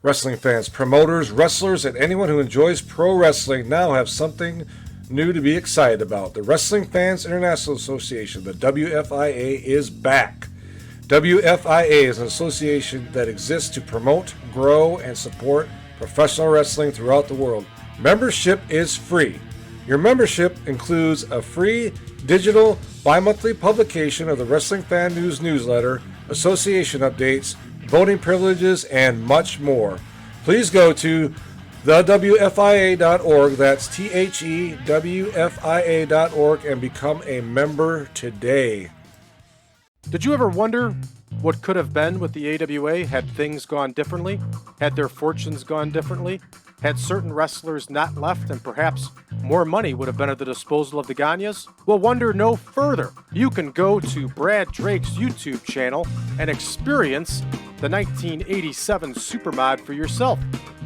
Wrestling fans, promoters, wrestlers, and anyone who enjoys pro wrestling now have something new to be excited about. The Wrestling Fans International Association, the WFIA, is back. WFIA is an association that exists to promote, grow, and support professional wrestling throughout the world. Membership is free. Your membership includes a free digital bi-monthly publication of the Wrestling Fan News newsletter, association updates, voting privileges, and much more. Please go to thewfia.org, that's THEWFIA.org, and become a member today. Did you ever wonder what could have been with the AWA had things gone differently? Had their fortunes gone differently? Had certain wrestlers not left and perhaps more money would have been at the disposal of the Gagnes? Well, wonder no further. You can go to Brad Drake's YouTube channel and experience the 1987 Supermod for yourself,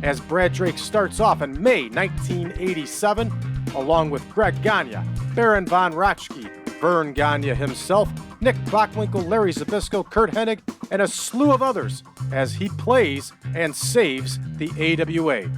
as Brad Drake starts off in May 1987 along with Greg Gagne, Baron von Raschke, Verne Gagne himself, Nick Bockwinkel, Larry Zbyszko, Kurt Hennig, and a slew of others as he plays and saves the AWA.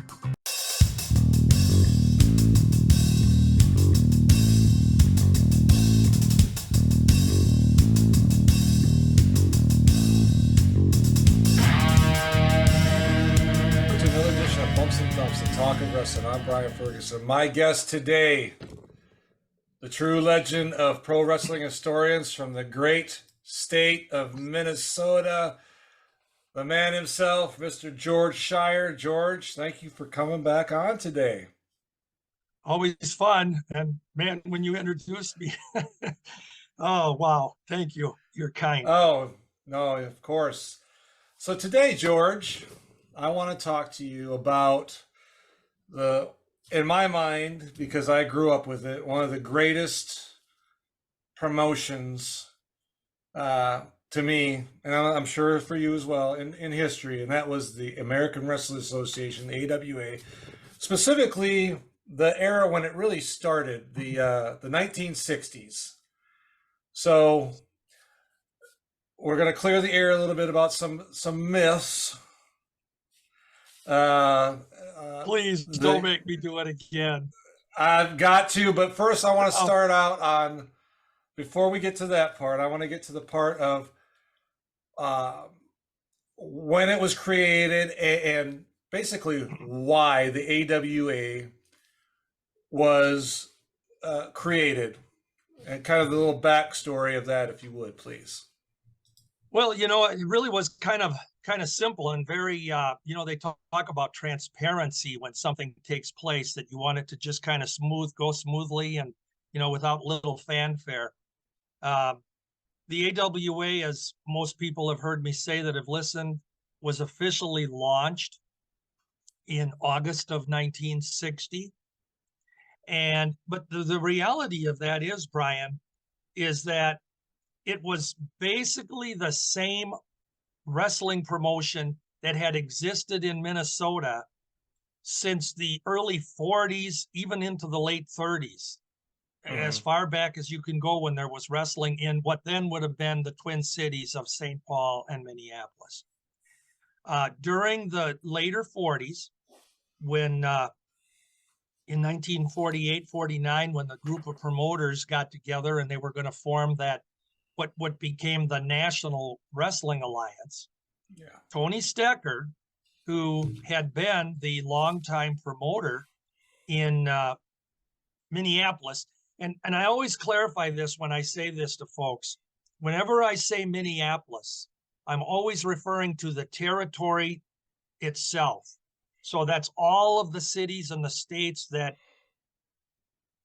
Bumps&Thumps, the Talk of Wrestling. I'm Brian Ferguson. My guest today, the true legend of pro wrestling historians from the great state of Minnesota, the man himself, Mr. George Schire. George, thank you for coming back on today. Always fun. And man, when you introduced me, oh, wow. Thank you. You're kind. Oh, no, of course. So today, George, I want to talk to you about in my mind, because I grew up with it, one of the greatest promotions to me, and I'm sure for you as well, in history, and that was the American Wrestling Association, the AWA, specifically the era when it really started, the 1960s. So we're going to clear the air a little bit about some myths. Please don't make me do it again. I've got to, but first I want to start out on, before we get to that part, I want to get to the part of when it was created and basically why the AWA was created, and kind of the little backstory of that, if you would, please. Well, it really was kind of simple and very, they talk about transparency when something takes place, that you want it to just kind of go smoothly and, without little fanfare. The AWA, as most people have heard me say that have listened, was officially launched in August of 1960. But the reality of that is, Brian, is that it was basically the same wrestling promotion that had existed in Minnesota since the early 40s, even into the late 30s, as far back as you can go, when there was wrestling in what then would have been the Twin Cities of St. Paul and Minneapolis. During the later 40s, when in 1948-49, when the group of promoters got together and they were going to form that what became the National Wrestling Alliance. Yeah. Tony Stecker, who had been the longtime promoter in Minneapolis, and I always clarify this when I say this to folks. Whenever I say Minneapolis, I'm always referring to the territory itself. So that's all of the cities and the states that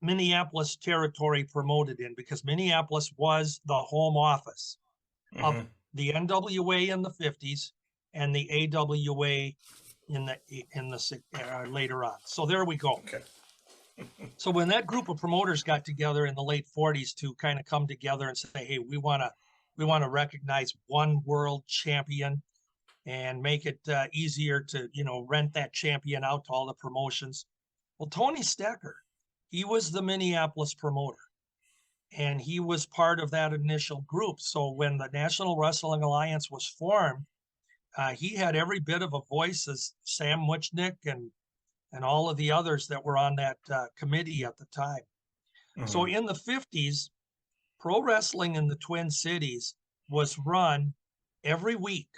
Minneapolis territory promoted in, because Minneapolis was the home office of the NWA in the 50s and the AWA in the later on. So there we go. Okay. So when that group of promoters got together in the late 40s to kind of come together and say, hey, we want to recognize one world champion and make it easier to, rent that champion out to all the promotions. Well, Tony Stecker, he was the Minneapolis promoter, and he was part of that initial group. So when the National Wrestling Alliance was formed, he had every bit of a voice as Sam Muchnick and all of the others that were on that committee at the time. So in the 50s, pro wrestling in the Twin Cities was run every week.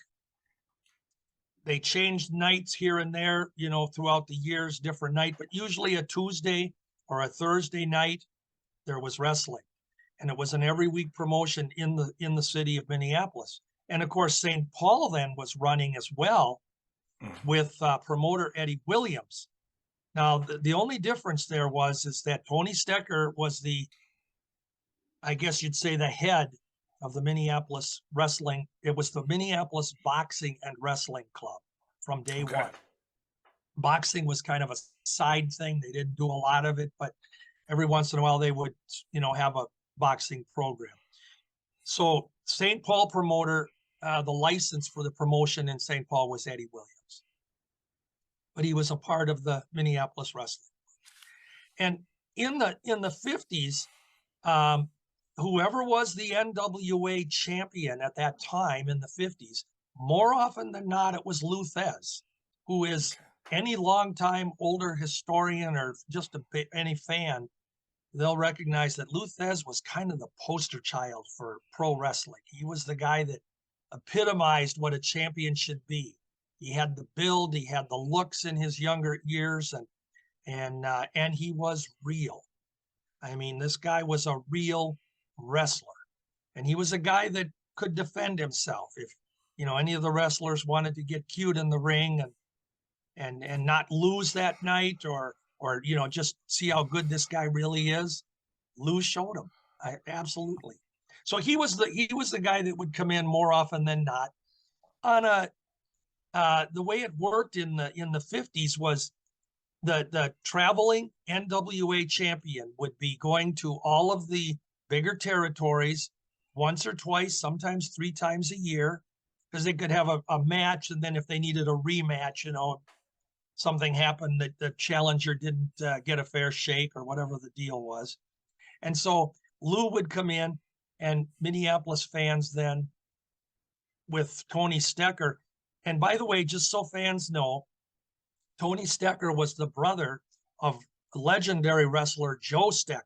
They changed nights here and there, throughout the years, different night, but usually a Tuesday or a Thursday night, there was wrestling. And it was an every week promotion in the city of Minneapolis. And of course, St. Paul then was running as well with promoter Eddie Williams. Now, the only difference there is that Tony Stecker was I guess you'd say, the head of the Minneapolis wrestling. It was the Minneapolis Boxing and Wrestling Club from day one. Boxing was kind of a side thing. They didn't do a lot of it, but every once in a while they would, have a boxing program. So St. Paul promoter, the license for the promotion in St. Paul was Eddie Williams, but he was a part of the Minneapolis Wrestling. And in the 50s, whoever was the NWA champion at that time in the 50s, more often than not, it was Lou Thez, who is any longtime older historian or just any fan, they'll recognize that Lou Thez was kind of the poster child for pro wrestling. He was the guy that epitomized what a champion should be. He had the build, he had the looks in his younger years, and he was real. I mean, this guy was a real wrestler, and he was a guy that could defend himself if any of the wrestlers wanted to get cute in the ring and not lose that night, or just see how good this guy really is. Lou showed him. Absolutely. So he was the guy that would come in more often than not. On the way it worked in the 50s was the traveling NWA champion would be going to all of the bigger territories once or twice, sometimes 3 times a year, because they could have a match, and then if they needed a rematch, something happened that the challenger didn't get a fair shake or whatever the deal was. And so Lou would come in, and Minneapolis fans then, with Tony Stecker. And by the way, just so fans know, Tony Stecker was the brother of legendary wrestler Joe Stecker,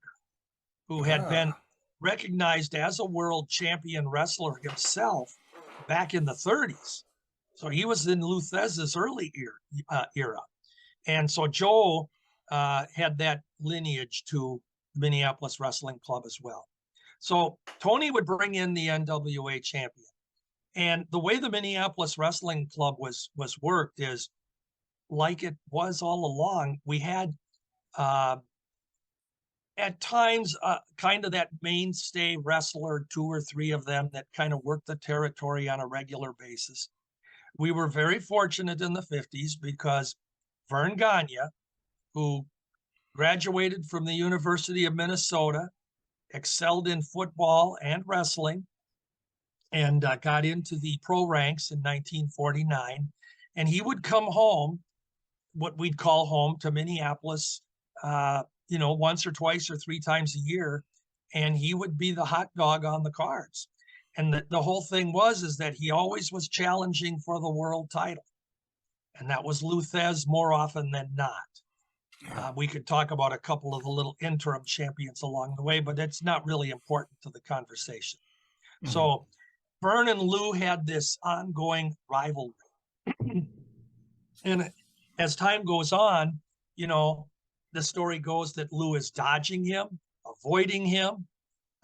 who had been recognized as a world champion wrestler himself back in the 30s. So he was in Lou Thez's early era. And so Joe had that lineage to Minneapolis Wrestling Club as well. So Tony would bring in the NWA champion. And the way the Minneapolis Wrestling Club was worked is, like it was all along, we had at times kind of that mainstay wrestler, 2 or 3 of them that kind of worked the territory on a regular basis. We were very fortunate in the 50s because Verne Gagne, who graduated from the University of Minnesota, excelled in football and wrestling, and got into the pro ranks in 1949. And he would come home, what we'd call home, to Minneapolis, once or twice or 3 times a year, and he would be the hot dog on the cards. And the whole thing is that he always was challenging for the world title. And that was Lou Thez more often than not. We could talk about a couple of the little interim champions along the way, but it's not really important to the conversation. Mm-hmm. So Verne and Lou had this ongoing rivalry. And as time goes on, the story goes that Lou is dodging him, avoiding him.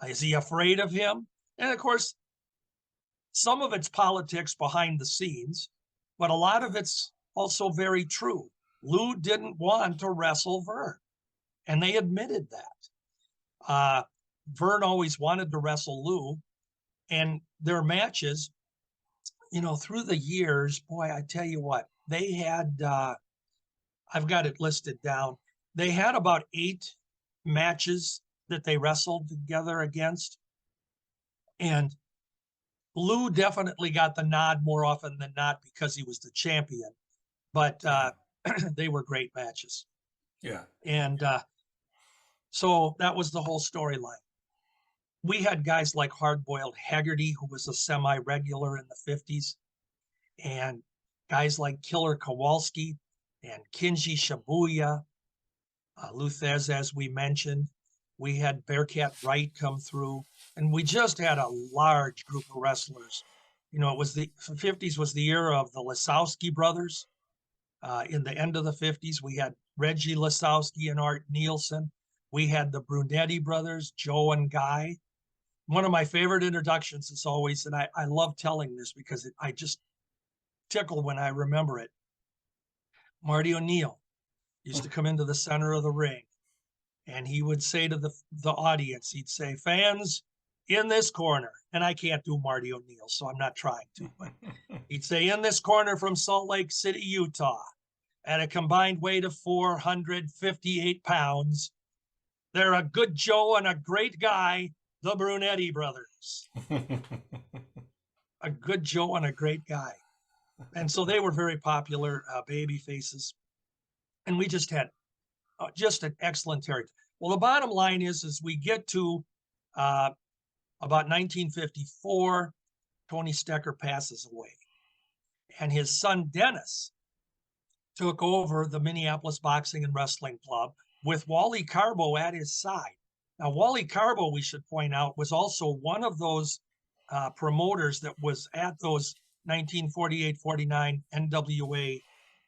Is he afraid of him? And of course, some of it's politics behind the scenes, but a lot of it's also very true. Lou didn't want to wrestle Verne, and they admitted that. Verne always wanted to wrestle Lou, and their matches, through the years, boy, I tell you what, they had, I've got it listed down. They had about 8 matches that they wrestled together against. And Lou definitely got the nod more often than not because he was the champion. But they were great matches. Yeah. And so that was the whole storyline. We had guys like Hardboiled Haggerty, who was a semi-regular in the 50s. and guys like Killer Kowalski and Kinji Shibuya, Lou Thez, as we mentioned. We had Bearcat Wright come through, and we just had a large group of wrestlers. You know, it was the 50s was the era of the Lasowski brothers. In the end of the 50s, we had Reggie Lasowski and Art Nielsen. We had the Brunetti brothers, Joe and Guy. One of my favorite introductions is always, and I love telling this because I just tickle when I remember it. Marty O'Neill used to come into the center of the ring, and he would say to the audience, he'd say, "Fans in this corner," and I can't do Marty O'Neill, so I'm not trying to, but he'd say, "In this corner from Salt Lake City, Utah, at a combined weight of 458 pounds, they're a good Joe and a great guy, the Brunetti brothers." A good Joe and a great guy. And so they were very popular baby faces. And we just had just an excellent territory. Well, the bottom line is we get to about 1954, Tony Stecker passes away. And his son, Dennis, took over the Minneapolis Boxing and Wrestling Club with Wally Carbo at his side. Now, Wally Carbo, we should point out, was also one of those promoters that was at those 1948-49 NWA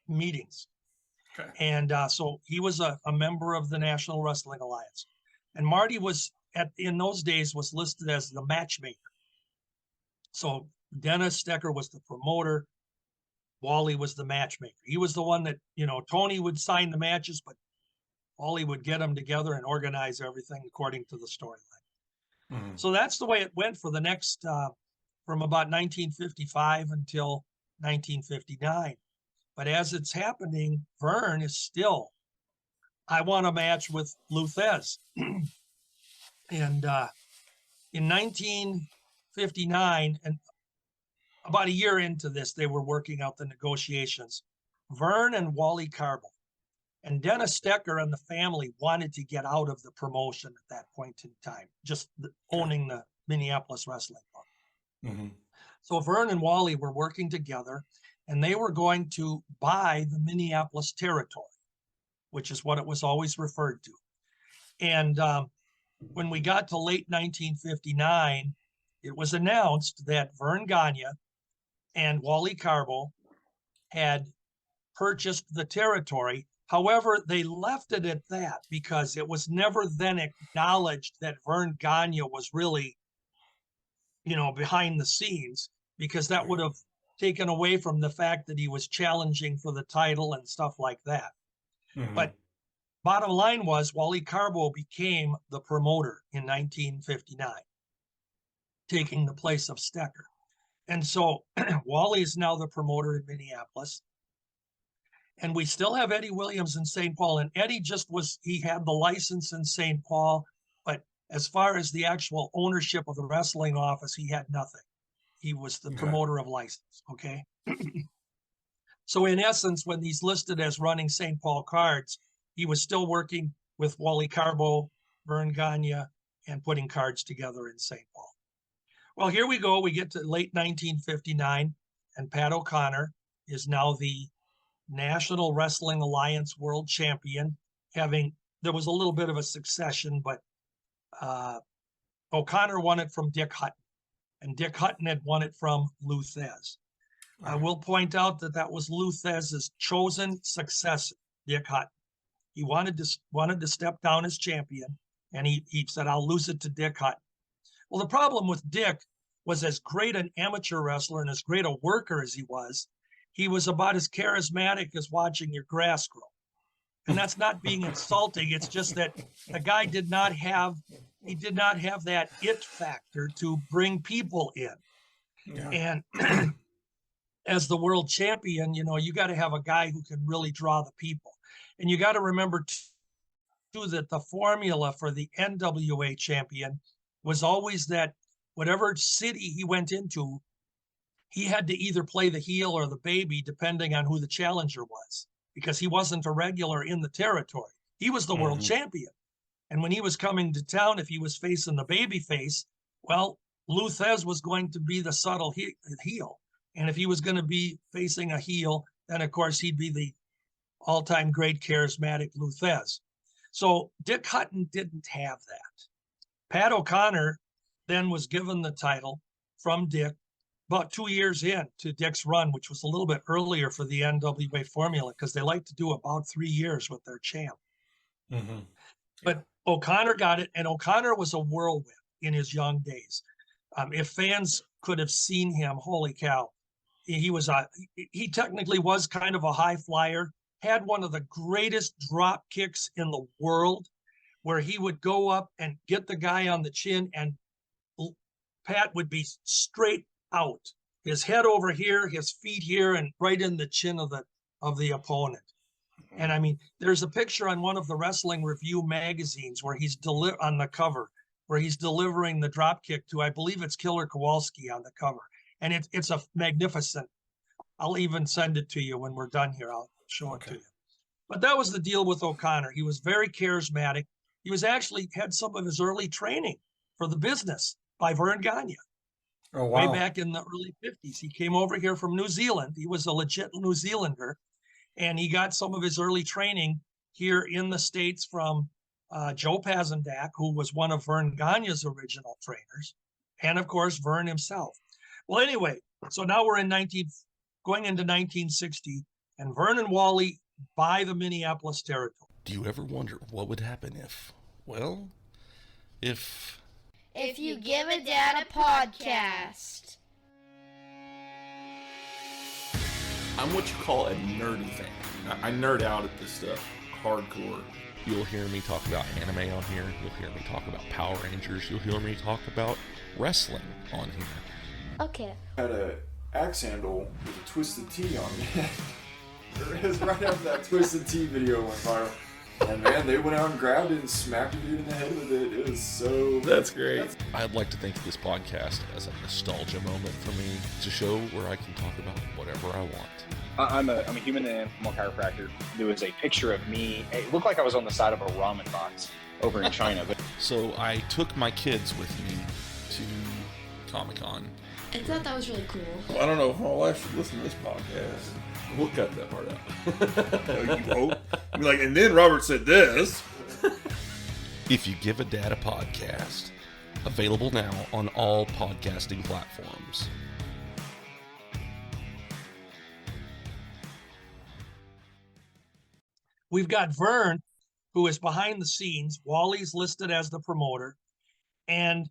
meetings. Okay. And so he was a member of the National Wrestling Alliance. And Marty was, in those days, was listed as the matchmaker. So Dennis Stecker was the promoter. Wally was the matchmaker. He was the one that, you know, Tony would sign the matches, but Wally would get them together and organize everything according to the storyline. Mm-hmm. So that's the way it went for the next, from about 1955 until 1959. But as it's happening, Verne is still, I want a match with Lou Thez. And in 1959, and about a year into this, they were working out the negotiations. Verne and Wally Carbo and Dennis Stecker and the family wanted to get out of the promotion at that point in time, just owning the Minneapolis Wrestling Club. Mm-hmm. So Verne and Wally were working together, and they were going to buy the Minneapolis territory, which is what it was always referred to. And when we got to late 1959, it was announced that Verne Gagne and Wally Carbo had purchased the territory. However, they left it at that because it was never then acknowledged that Verne Gagne was really, you know, behind the scenes, because that would have taken away from the fact that he was challenging for the title and stuff like that. Mm-hmm. But bottom line was Wally Carbo became the promoter in 1959, taking the place of Stecker. And so Wally is now the promoter in Minneapolis. And we still have Eddie Williams in St. Paul. And Eddie he had the license in St. Paul, but as far as the actual ownership of the wrestling office, he had nothing. He was the promoter of license, okay? So in essence, when he's listed as running St. Paul cards, he was still working with Wally Carbo, Verne Gagne, and putting cards together in St. Paul. Well, here we go. We get to late 1959, and Pat O'Connor is now the National Wrestling Alliance World Champion. There was a little bit of a succession, but O'Connor won it from Dick Hutton, and Dick Hutton had won it from Lou Thez. I will point out that was Lou Thez's chosen successor, Dick Hutton. He wanted to step down as champion, and he said, "I'll lose it to Dick Hutton." Well, the problem with Dick was, as great an amateur wrestler and as great a worker as he was about as charismatic as watching your grass grow. And that's not being insulting. It's just that the guy did not have that it factor to bring people in. Yeah. And as the world champion, you know, you got to have a guy who can really draw the people. And you got to remember too that the formula for the NWA champion was always that whatever city he went into, he had to either play the heel or the baby, depending on who the challenger was, because he wasn't a regular in the territory. He was the world champion. And when he was coming to town, if he was facing the baby face, well, Lou Thez was going to be the subtle heel. And if he was going to be facing a heel, then of course he'd be the all-time great charismatic Lou Thesz. So Dick Hutton didn't have that. Pat O'Connor then was given the title from Dick about 2 years in to Dick's run, which was a little bit earlier for the NWA formula because they like to do about 3 years with their champ. Mm-hmm. But O'Connor got it, and O'Connor was a whirlwind in his young days. If fans could have seen him, holy cow, he technically was kind of a high flyer, had one of the greatest drop kicks in the world, where he would go up and get the guy on the chin, and Pat would be straight out, his head over here, his feet here, and right in the chin of the opponent. And I mean, there's a picture on one of the Wrestling Review magazines where he's on the cover, where he's delivering the drop kick to, I believe it's Killer Kowalski on the cover. And it's a magnificent. I'll even send it to you when we're done here. I'll show it to you. But that was the deal with O'Connor. He was very charismatic. He was actually had some of his early training for the business by Verne Gagne. Oh, wow. Way back in the early 50s. He came over here from New Zealand. He was a legit New Zealander. And he got some of his early training here in the States from Joe Pazendak, who was one of Verne Gagne's original trainers. And of course, Verne himself. Well, anyway, so now we're going into 1960, and Verne and Wally buy the Minneapolis territory. Do you ever wonder what would happen if you give a dad a podcast? I'm what you call a nerdy fan. I nerd out at this stuff hardcore. You'll hear me talk about anime on here. You'll hear me talk about Power Rangers. You'll hear me talk about wrestling on here. Okay. I had an axe handle with a Twisted Tea on it. It was right after that Twisted Tea video went viral. And man, they went out and grabbed it and smacked a dude in the head with it. It was so... That's great. I'd like to think of this podcast as a nostalgia moment for me, to show where I can talk about whatever I want. I'm a human and animal chiropractor. There was a picture of me. It looked like I was on the side of a ramen box over in China. But So I took my kids with me to Comic-Con. I thought that was really cool. I don't know if my wife should listen to this podcast. We'll cut that part out. You hope. Be like, and then Robert said this. If You Give a Dad a Podcast. Available now on all podcasting platforms. We've got Verne, who is behind the scenes. Wally's listed as the promoter. And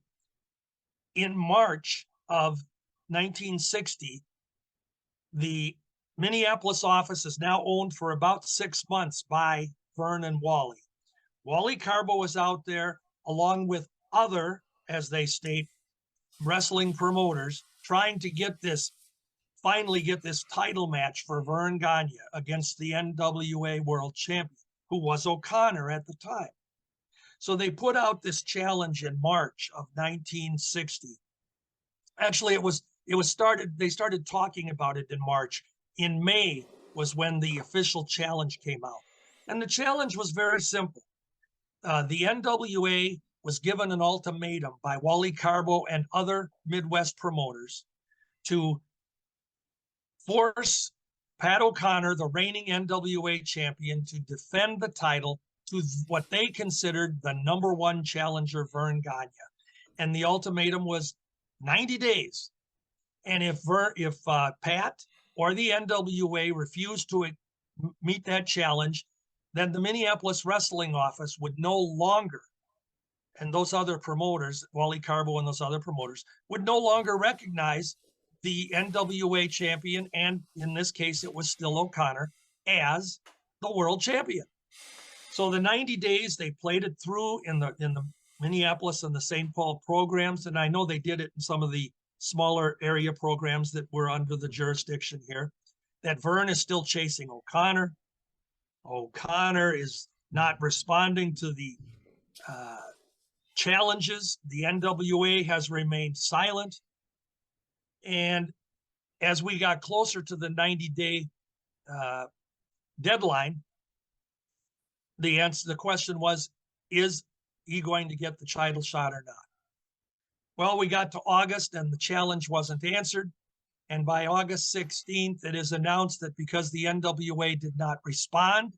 in March of 1960, the Minneapolis office is now owned for about 6 months by Verne and Wally. Wally Carbo was out there along with other, as they state, wrestling promoters trying to finally get this title match for Verne Gagne against the NWA World Champion, who was O'Connor at the time. So they put out this challenge in March of 1960. Actually, they started talking about it in March. In May was when the official challenge came out. And the challenge was very simple. The NWA was given an ultimatum by Wally Carbo and other Midwest promoters to force Pat O'Connor, the reigning NWA champion, to defend the title to what they considered the number one challenger, Verne Gagne. And the ultimatum was 90 days. And if Pat or the NWA refused to meet that challenge, then the Minneapolis wrestling office would no longer, and those other promoters, Wally Carbo and those other promoters, would no longer recognize the NWA champion, and in this case, it was still O'Connor, as the world champion. So the 90 days, they played it through in the Minneapolis and the St. Paul programs, and I know they did it in some of the smaller area programs that were under the jurisdiction here, that Verne is still chasing O'Connor. O'Connor is not responding to the challenges. The NWA has remained silent. And as we got closer to the 90-day deadline, the question was, is he going to get the title shot or not? Well, we got to August and the challenge wasn't answered. And by August 16th, it is announced that because the NWA did not respond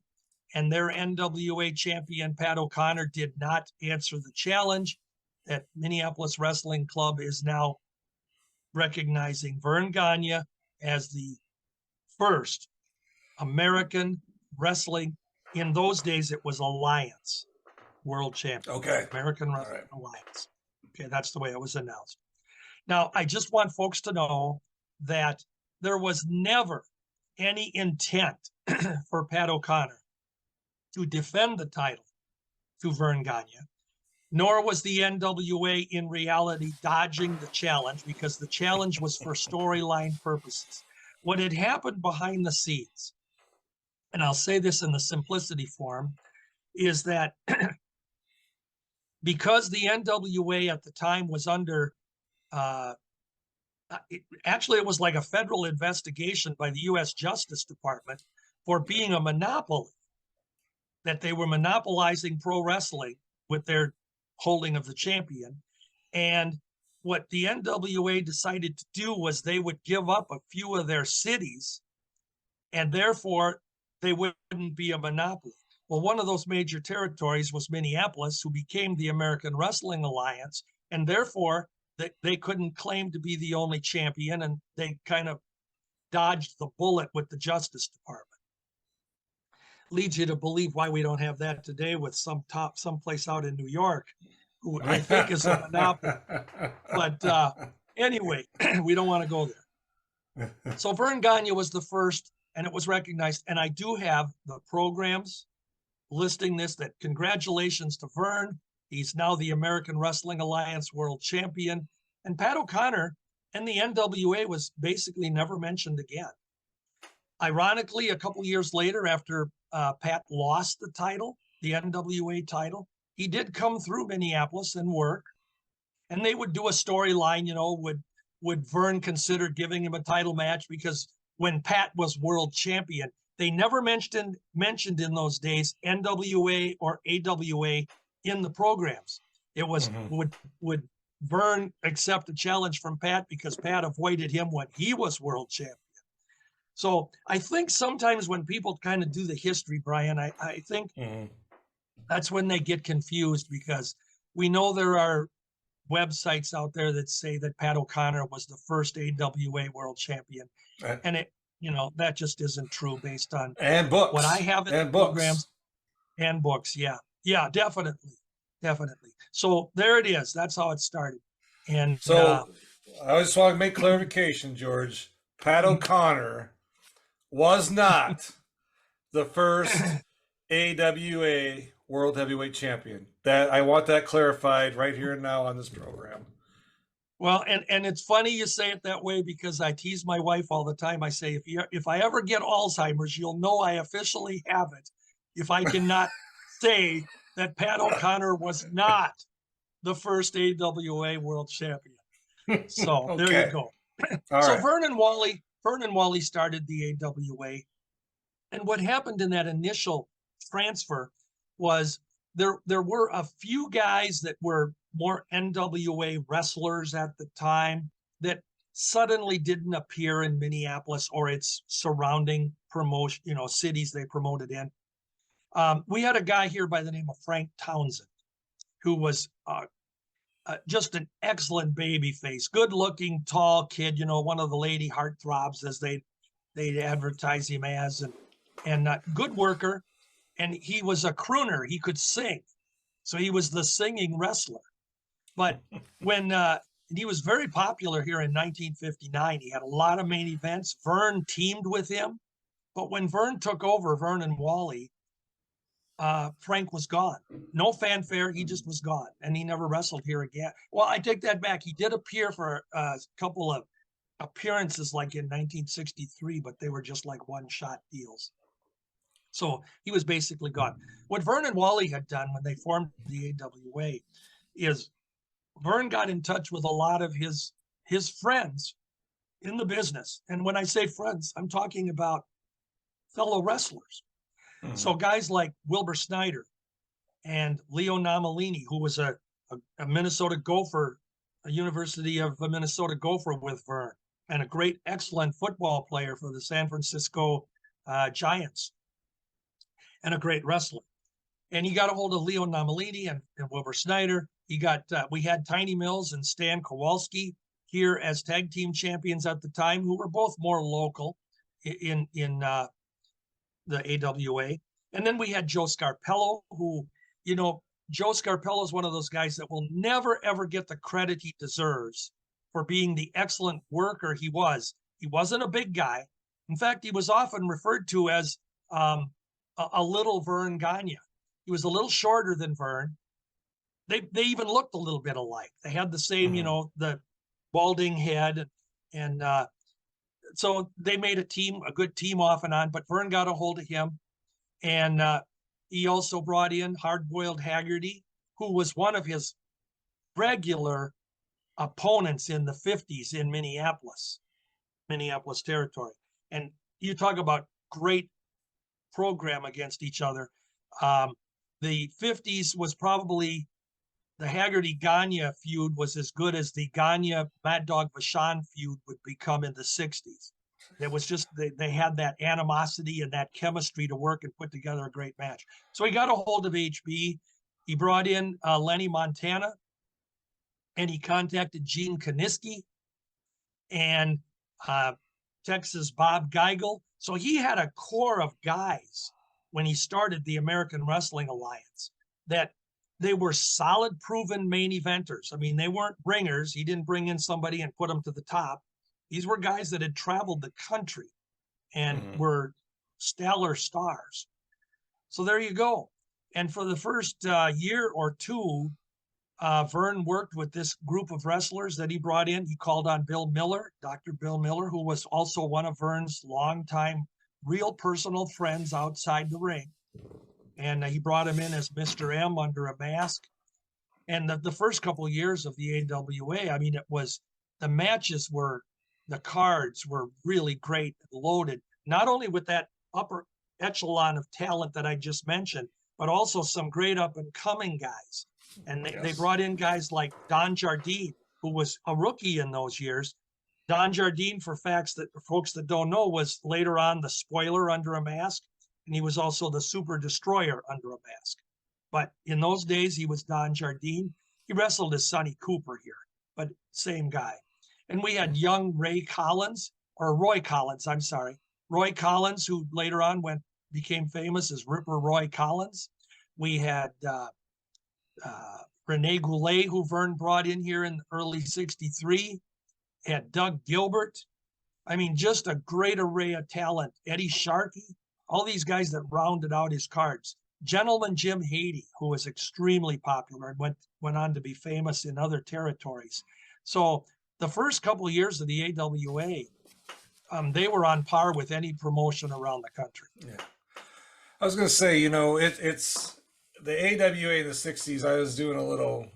and their NWA champion, Pat O'Connor, did not answer the challenge, that Minneapolis Wrestling Club is now recognizing Verne Gagne as the first American wrestling. In those days, it was Alliance world champion. Okay. American Wrestling Alliance. Okay, that's the way it was announced. Now, I just want folks to know that there was never any intent for Pat O'Connor to defend the title to Verne Gagne, nor was the NWA in reality dodging the challenge, because the challenge was for storyline purposes. What had happened behind the scenes, and I'll say this in the simplicity form, is that because the NWA at the time was under it was like a federal investigation by the U.S. Justice Department for being a monopoly, that they were monopolizing pro wrestling with their holding of the champion. And what the NWA decided to do was they would give up a few of their cities, and therefore they wouldn't be a monopoly. Well, one of those major territories was Minneapolis, who became the American Wrestling Alliance, and therefore they couldn't claim to be the only champion, and they kind of dodged the bullet with the Justice Department. Leads you to believe why we don't have that today with someplace out in New York, who I think is a monopoly. But anyway, we don't want to go there. So Verne Gagne was the first, and it was recognized. And I do have the programs listing this, that congratulations to Verne. He's now the American Wrestling Alliance world champion. And Pat O'Connor and the NWA was basically never mentioned again. Ironically, a couple years later, after Pat lost the title, the NWA title, he did come through Minneapolis and work. And they would do a storyline, would Verne consider giving him a title match? Because when Pat was world champion, they never mentioned in those days NWA or AWA in the programs. It was would Verne accept a challenge from Pat, because Pat avoided him when he was world champion. So I think sometimes when people kind of do the history, Brian, I think that's when they get confused, because we know there are websites out there that say that Pat O'Connor was the first AWA world champion. And it, that just isn't true based on what I have in the programs and books. Yeah. Yeah, definitely. So there it is. That's how it started. And so I just want to make clarification, George. Pat O'Connor was not the first AWA World Heavyweight Champion. That I want that clarified right here and now on this program. Well, and it's funny you say it that way, because I tease my wife all the time. I say, if I ever get Alzheimer's, you'll know I officially have it if I cannot say that Pat O'Connor was not the first AWA world champion. So There you go. So right. Verne and Wally started the AWA. And what happened in that initial transfer was there were a few guys that were more NWA wrestlers at the time that suddenly didn't appear in Minneapolis or its surrounding promotion, cities they promoted in. We had a guy here by the name of Frank Townsend, who was just an excellent baby face, good looking, tall kid, one of the lady heartthrobs, as they'd advertise him as, and good worker. And he was a crooner. He could sing. So he was the singing wrestler. But when he was very popular here in 1959, he had a lot of main events. Verne teamed with him. But when Verne took over, Verne and Wally, Frank was gone. No fanfare. He just was gone. And he never wrestled here again. Well, I take that back. He did appear for a couple of appearances like in 1963, but they were just like one-shot deals. So he was basically gone. What Verne and Wally had done when they formed the AWA is Verne got in touch with a lot of his friends in the business. And when I say friends, I'm talking about fellow wrestlers. Mm-hmm. So guys like Wilbur Snyder and Leo Namalini, who was a Minnesota Gopher, a University of Minnesota Gopher with Verne. and a great, excellent football player for the San Francisco Giants, and a great wrestler. And he got a hold of Leo Namalini and Wilbur Snyder. We had Tiny Mills and Stan Kowalski here as tag team champions at the time, who were both more local in the AWA. And then we had Joe Scarpello, who, Joe Scarpello is one of those guys that will never, ever get the credit he deserves for being the excellent worker he was. He wasn't a big guy. In fact, he was often referred to as a little Verne Gagne. He was a little shorter than Verne. They even looked a little bit alike. They had the same, the balding head. And so they made a good team off and on, but Verne got a hold of him. And he also brought in Hard-Boiled Haggerty, who was one of his regular opponents in the 50s in Minneapolis territory. And you talk about great program against each other. The 50s was probably, the Haggerty-Gagne feud was as good as the Gagne-Mad Dog Vachon feud would become in the 60s. It was just, they had that animosity and that chemistry to work and put together a great match. So he got a hold of HB. He brought in Lenny Montana, and he contacted Gene Kaniski and Texas Bob Geigel. So he had a core of guys when he started the American Wrestling Alliance that they were solid, proven main eventers. I mean, they weren't bringers. He didn't bring in somebody and put them to the top. These were guys that had traveled the country and were stellar stars. So there you go. And for the first year or two, Verne worked with this group of wrestlers that he brought in. He called on Bill Miller, Dr. Bill Miller, who was also one of Verne's longtime real personal friends outside the ring. And he brought him in as Mr. M under a mask. And the first couple of years of the AWA, I mean, the cards were really great, loaded, not only with that upper echelon of talent that I just mentioned, but also some great up and coming guys. And they brought in guys like Don Jardine, who was a rookie in those years. Don Jardine, for folks that don't know, was later on the Spoiler under a mask, and he was also the Super Destroyer under a mask. But in those days, he was Don Jardine. He wrestled as Sonny Cooper here, but same guy. And we had young Roy Collins, who later on became famous as Ripper Roy Collins. We had Rene Goulet, who Verne brought in here in early '63. Had Doug Gilbert. I mean, just a great array of talent. Eddie Sharkey, all these guys that rounded out his cards. Gentleman Jim Haiti, who was extremely popular and went on to be famous in other territories. So the first couple of years of the AWA, they were on par with any promotion around the country. Yeah. I was going to say, it's the AWA in the 60s. I was doing a little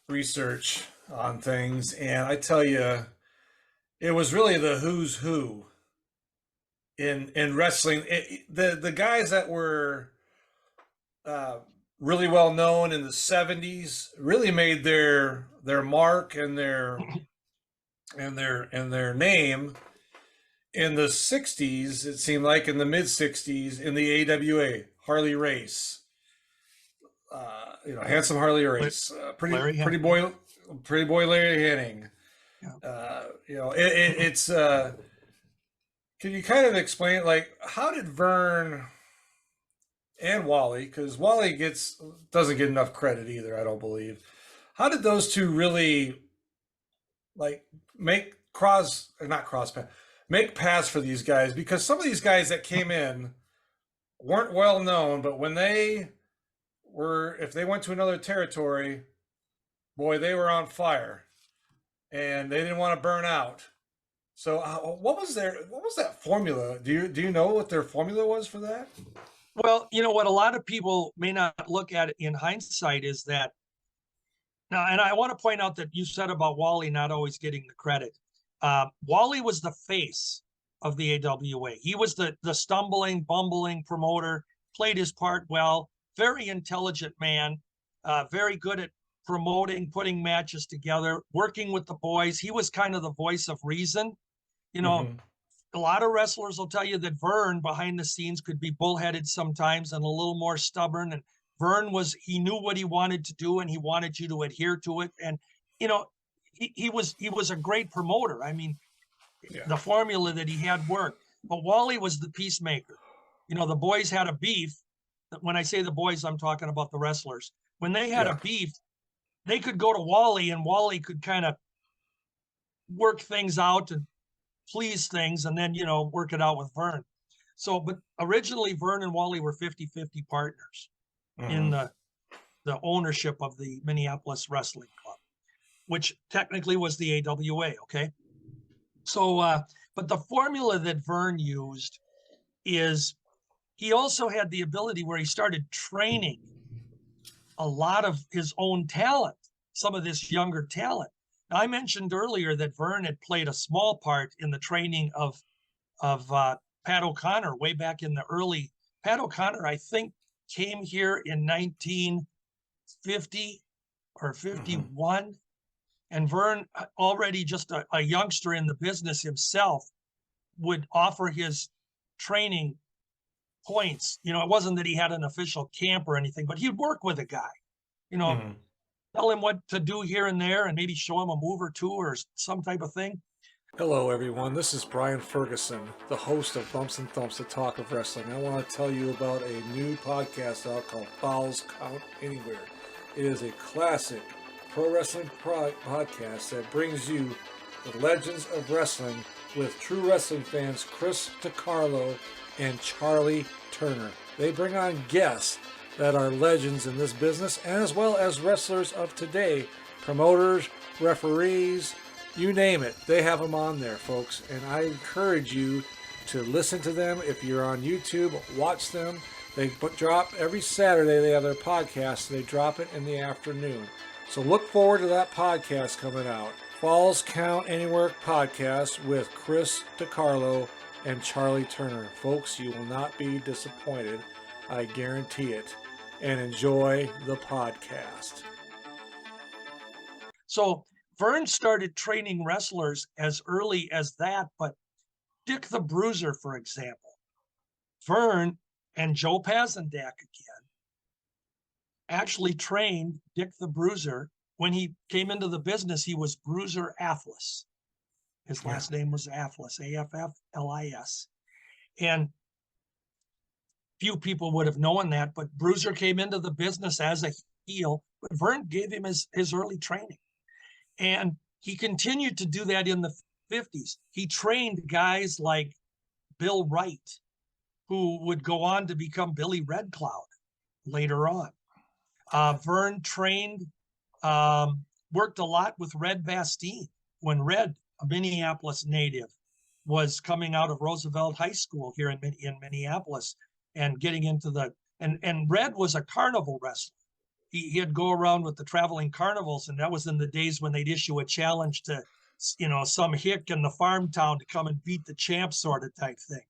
research on things, and I tell you, it was really the who's who in wrestling. The guys that were really well known in the 70s really made their mark and their name in the 60s. It seemed like in the mid 60s in the AWA. Harley Race, handsome Harley Race, pretty boy Larry Henning. Yeah. It's can you kind of explain, like, how did Verne and Wally, because Wally doesn't get enough credit either, I don't believe. How did those two really make paths for these guys? Because some of these guys that came in weren't well known, but when if they went to another territory, boy, they were on fire, and they didn't want to burn out. So what was that formula? Do you know what their formula was for that? Well, what a lot of people may not look at it in hindsight is that now, and I want to point out that you said about Wally not always getting the credit. Wally was the face of the AWA. He was the stumbling, bumbling promoter, played his part well, very intelligent man, very good at promoting, putting matches together, working with the boys. He was kind of the voice of reason. You know, a lot of wrestlers will tell you that Verne behind the scenes could be bullheaded sometimes and a little more stubborn. And Verne he knew what he wanted to do and he wanted you to adhere to it. And, you know, he was a great promoter. I mean, the formula that he had worked. But Wally was the peacemaker. You know, the boys had a beef. When I say the boys, I'm talking about the wrestlers. When they had a beef, they could go to Wally and Wally could kind of work things out and please things and then, you know, work it out with Verne. So, but originally Verne and Wally were 50-50 partners in the ownership of the Minneapolis Wrestling Club, which technically was the AWA. Okay. So, but the formula that Verne used is he also had the ability where he started training a lot of his own talent, some of this younger talent. Now, I mentioned earlier that Verne had played a small part in the training of Pat O'Connor way back in the early. Pat O'Connor, I think, came here in 1950 or 51. And Verne, already just a youngster in the business himself, would offer his training points. You know, it wasn't that he had an official camp or anything, but he'd work with a guy, you know, tell him what to do here and there and maybe show him a move or two or some type of thing. Hello, everyone. This is Brian Ferguson, the host of Bumps and Thumps, the talk of wrestling. I want to tell you about a new podcast out called Falls Count Anywhere. It is a classic pro wrestling podcast that brings you the legends of wrestling with true wrestling fans Chris DiCarlo and Charlie Turner. They bring on guests that are legends in this business, as well as wrestlers of today, promoters, referees, you name it. They have them on there, folks. And I encourage you to listen to them. If you're on YouTube, watch them. They drop every Saturday. They have their podcast. They drop it in the afternoon. So look forward to that podcast coming out. Falls Count Anywhere podcast with Chris DiCarlo and Charlie Turner. Folks, you will not be disappointed. I guarantee it. And enjoy the podcast. So Verne started training wrestlers as early as that, but Dick the Bruiser, for example, Verne and Joe Pazendak again actually trained Dick the Bruiser. When he came into the business, he was Bruiser Afflis. His last name was Afflis, Afflis. And few people would have known that, but Bruiser came into the business as a heel, but Verne gave him his early training. And he continued to do that in the 50s. He trained guys like Bill Wright, who would go on to become Billy Red Cloud later on. Verne trained, worked a lot with Red Bastien when Red, a Minneapolis native, was coming out of Roosevelt High School here in Minneapolis and getting into and Red was a carnival wrestler. He'd go around with the traveling carnivals, and that was in the days when they'd issue a challenge to, you know, some hick in the farm town to come and beat the champ sort of type thing.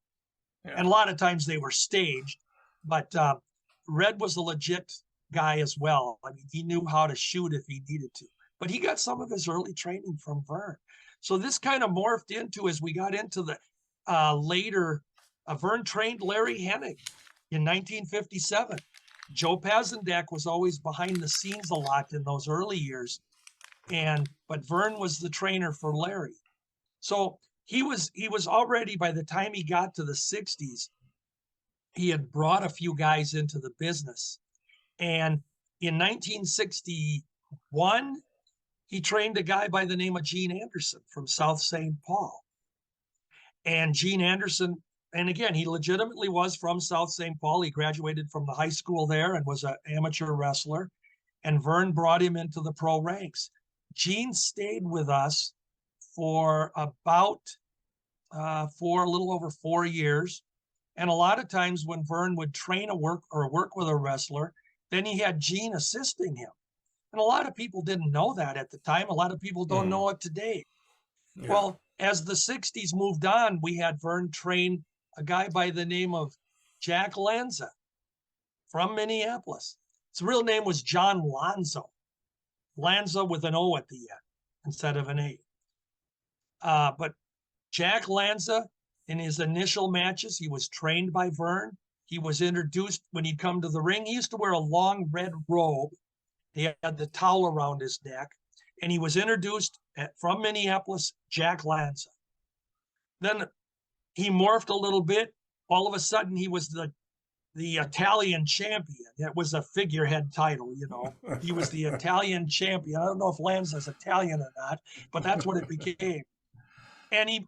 Yeah. And a lot of times they were staged, but Red was a legit guy as well. I mean, he knew how to shoot if he needed to, but he got some of his early training from Verne. So this kind of morphed into, as we got into the later, Verne trained Larry Hennig in 1957. Joe Pazendak was always behind the scenes a lot in those early years, but Verne was the trainer for Larry. So he was already, by the time he got to the 60s, he had brought a few guys into the business. And in 1961, he trained a guy by the name of Gene Anderson from South St. Paul. And Gene Anderson, and again, he legitimately was from South St. Paul. He graduated from the high school there and was an amateur wrestler. And Verne brought him into the pro ranks. Gene stayed with us for about a little over 4 years. And a lot of times when Verne would train work with a wrestler, then he had Gene assisting him. And a lot of people didn't know that at the time. A lot of people don't know it today. Yeah. Well, as the 60s moved on, we had Verne train a guy by the name of Jack Lanza from Minneapolis. His real name was John Lonzo. Lanza with an O at the end instead of an A. But Jack Lanza, in his initial matches, he was trained by Verne. He was introduced when he'd come to the ring. He used to wear a long red robe. He had the towel around his neck, and he was introduced from Minneapolis, Jack Lanza. Then he morphed a little bit. All of a sudden, he was the Italian champion. It was a figurehead title, you know. He was the Italian champion. I don't know if Lanza's Italian or not, but that's what it became. And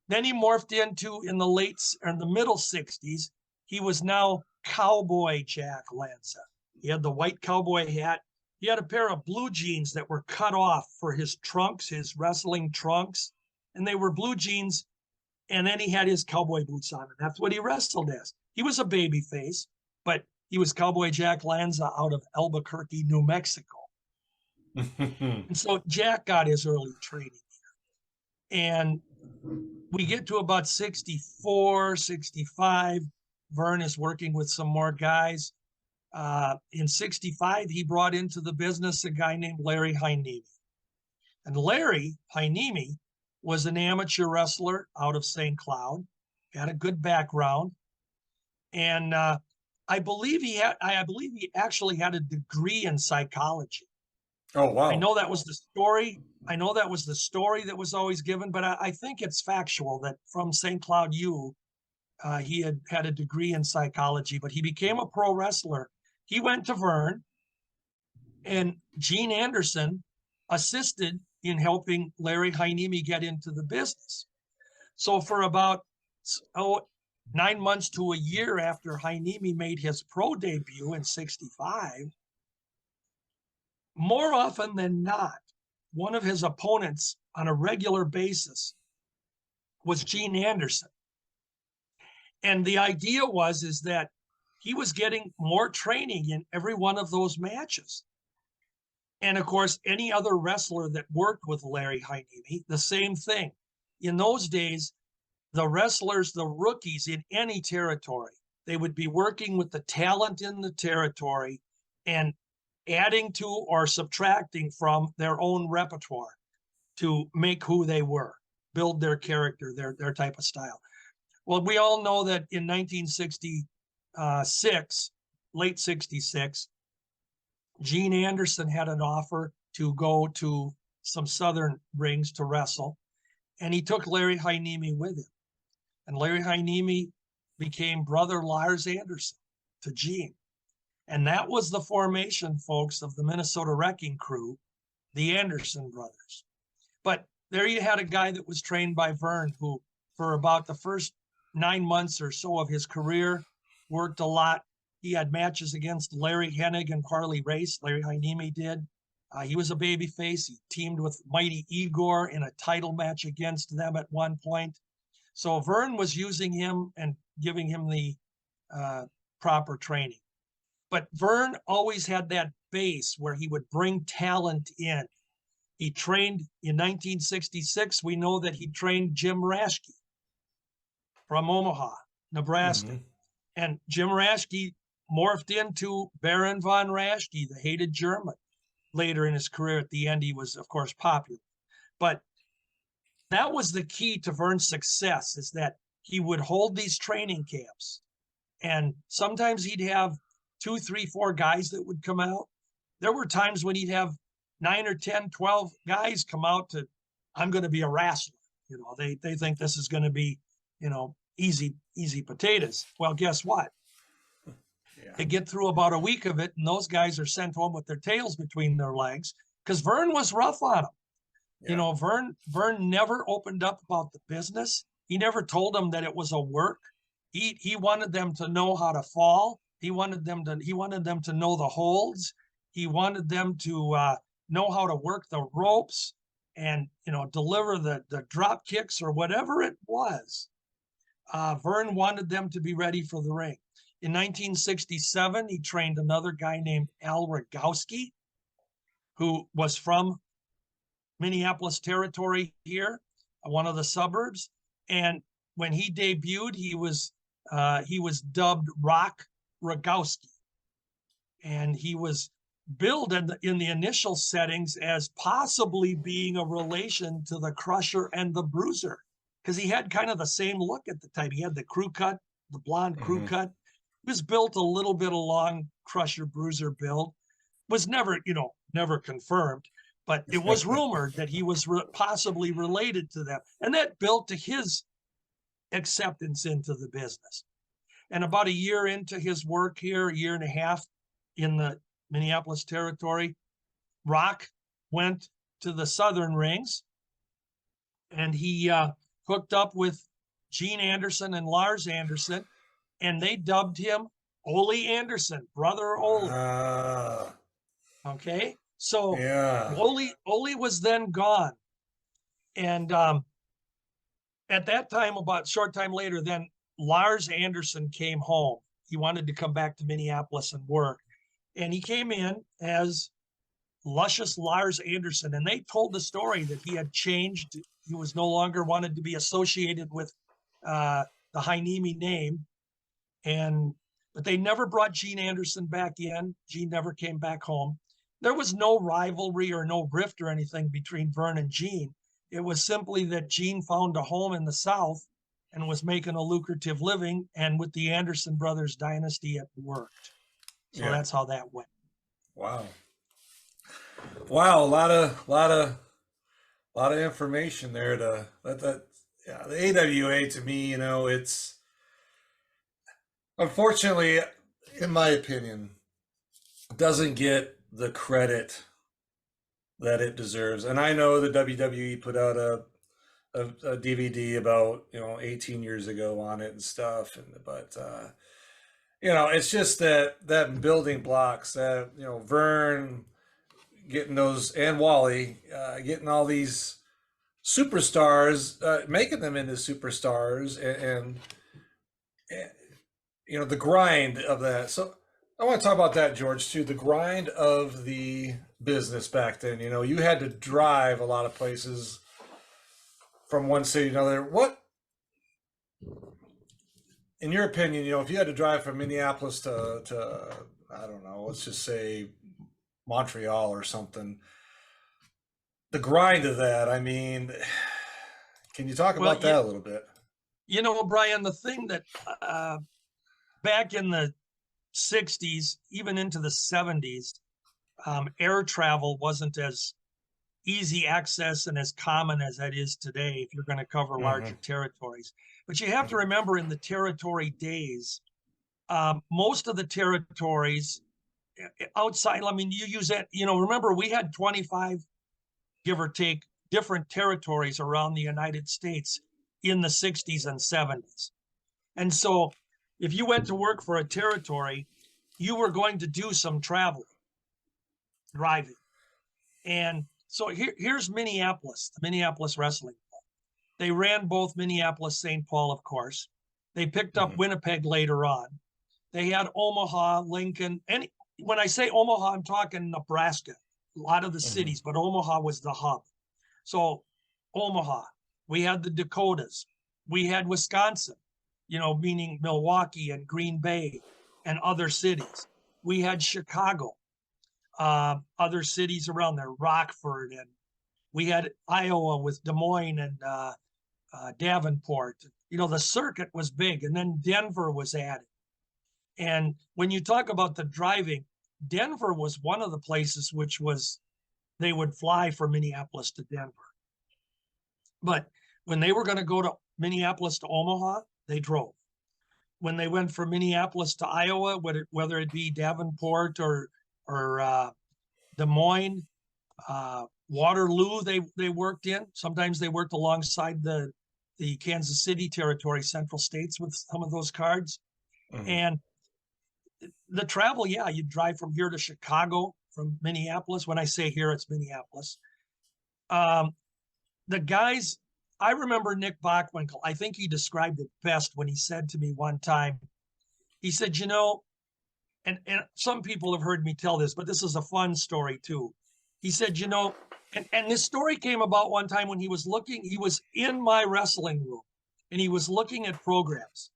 then he morphed into, in the middle 60s, he was now Cowboy Jack Lanza. He had the white cowboy hat. He had a pair of blue jeans that were cut off for his trunks, his wrestling trunks, and they were blue jeans. And then he had his cowboy boots on, and that's what he wrestled as. He was a baby face, but he was Cowboy Jack Lanza out of Albuquerque, New Mexico. And so Jack got his early training here. And we get to about 64, 65. Verne is working with some more guys. In 65, he brought into the business a guy named Larry Hyniemi. And Larry Hyniemi was an amateur wrestler out of St. Cloud, had a good background. And I believe he actually had a degree in psychology. Oh, wow. I know that was the story. That was always given, but I think it's factual that from St. Cloud U, he had a degree in psychology, but he became a pro wrestler. He went to Verne, and Gene Anderson assisted in helping Larry Hyniemi get into the business. So for about 9 months to a year after Hyniemi made his pro debut in 65, more often than not, one of his opponents on a regular basis was Gene Anderson. And the idea is that he was getting more training in every one of those matches. And of course, any other wrestler that worked with Larry Hyniemi, the same thing. In those days, the wrestlers, the rookies in any territory, they would be working with the talent in the territory and adding to or subtracting from their own repertoire to make who they were, build their character, their type of style. Well, we all know that in 1966, late 66, Gene Anderson had an offer to go to some southern rings to wrestle, and he took Larry Hyniemi with him. And Larry Hyniemi became brother Lars Anderson to Gene. And that was the formation, folks, of the Minnesota Wrecking Crew, the Anderson brothers. But there you had a guy that was trained by Verne, who for about the first 9 months or so of his career worked a lot. He had matches against Larry Hennig and Harley Race. Larry Hyniemi did. He was a babyface. He teamed with Mighty Igor in a title match against them at one point. So Verne was using him and giving him the proper training. But Verne always had that base where he would bring talent in. He trained in 1966. We know that he trained Jim Raschke from Omaha, Nebraska. Mm-hmm. And Jim Raschke morphed into Baron von Raschke, the hated German. Later in his career, at the end, he was, of course, popular. But that was the key to Verne's success, is that he would hold these training camps. And sometimes he'd have 2, 3, 4 guys that would come out. There were times when he'd have 9 or 10, 12 guys come out to, I'm going to be a wrestler. You know, they think this is going to be, you know, easy potatoes. Well, guess what? Yeah. They get through about a week of it, and those guys are sent home with their tails between their legs because Verne was rough on them. Yeah. You know, Verne never opened up about the business. He never told them that it was a work. He wanted them to know how to fall. He wanted them to know the holds. He wanted them to know how to work the ropes and, you know, deliver the drop kicks or whatever it was. Verne wanted them to be ready for the ring. In 1967, he trained another guy named Al Rogowski, who was from Minneapolis territory here, one of the suburbs. And when he debuted, he was dubbed Rock Rogowski. And he was billed in the initial settings as possibly being a relation to the Crusher and the Bruiser, because he had kind of the same look at the time. He had the crew cut, the blonde crew cut. He was built a little bit along Crusher Bruiser build. Was never, never confirmed, but it was rumored that he was possibly related to them. And that built to his acceptance into the business. And about a year into his work here, a year and a half in the Minneapolis territory, Rock went to the Southern Rings, and he hooked up with Gene Anderson and Lars Anderson, and they dubbed him Ole Anderson, Brother Ole. Okay, so Ole was then gone, and at that time, about a short time later, then Lars Anderson came home. He wanted to come back to Minneapolis and work. And he came in as Luscious Lars Anderson. And they told the story that he had changed. He was no longer wanted to be associated with the Heinemi name. But they never brought Gene Anderson back in. Gene never came back home. There was no rivalry or no rift or anything between Verne and Gene. It was simply that Gene found a home in the South and was making a lucrative living. And with the Anderson brothers dynasty, it worked. So that's how that went. Wow. A lot of information there to the AWA to me, it's unfortunately, in my opinion, doesn't get the credit that it deserves. And I know the WWE put out a DVD about 18 years ago on it and stuff, but it's just that building blocks that Verne getting those, and Wally getting all these superstars, making them into superstars, and the grind of that. So I want to talk about that, George, too. The grind of the business back then. You had to drive a lot of places from one city to another. What, in your opinion, if you had to drive from Minneapolis to I don't know, let's just say Montreal or something, the grind of that, I mean, can you talk about that a little bit? Brian, the thing that back in the 60s, even into the 70s, air travel wasn't as easy access and as common as that is today if you're going to cover larger territories. But you have to remember, in the territory days, most of the territories outside, you use that, remember, we had 25, give or take, different territories around the United States in the 60s and 70s. And so if you went to work for a territory, you were going to do some travel, driving. And so here's Minneapolis, the Minneapolis Wrestling Club. They ran both Minneapolis, St. Paul, of course. They picked up Winnipeg later on. They had Omaha, Lincoln. And when I say Omaha, I'm talking Nebraska, a lot of the cities, but Omaha was the hub. So Omaha, we had the Dakotas. We had Wisconsin, meaning Milwaukee and Green Bay and other cities. We had Chicago. Other cities around there, Rockford, and we had Iowa with Des Moines and Davenport. The circuit was big, and then Denver was added. And when you talk about the driving, Denver was one of the places which was, they would fly from Minneapolis to Denver. But when they were going to go to Minneapolis to Omaha, they drove. When they went from Minneapolis to Iowa, whether it be Davenport or Des Moines, Waterloo, they worked in. Sometimes they worked alongside the Kansas City territory, Central States, with some of those cards. And the travel, you drive from here to Chicago, from Minneapolis. When I say here, it's Minneapolis. The guys, I remember Nick Bockwinkel. I think he described it best when he said to me one time, he said, and some people have heard me tell this, but this is a fun story too. He said, and this story came about one time when he was in my wrestling room and he was looking at programs,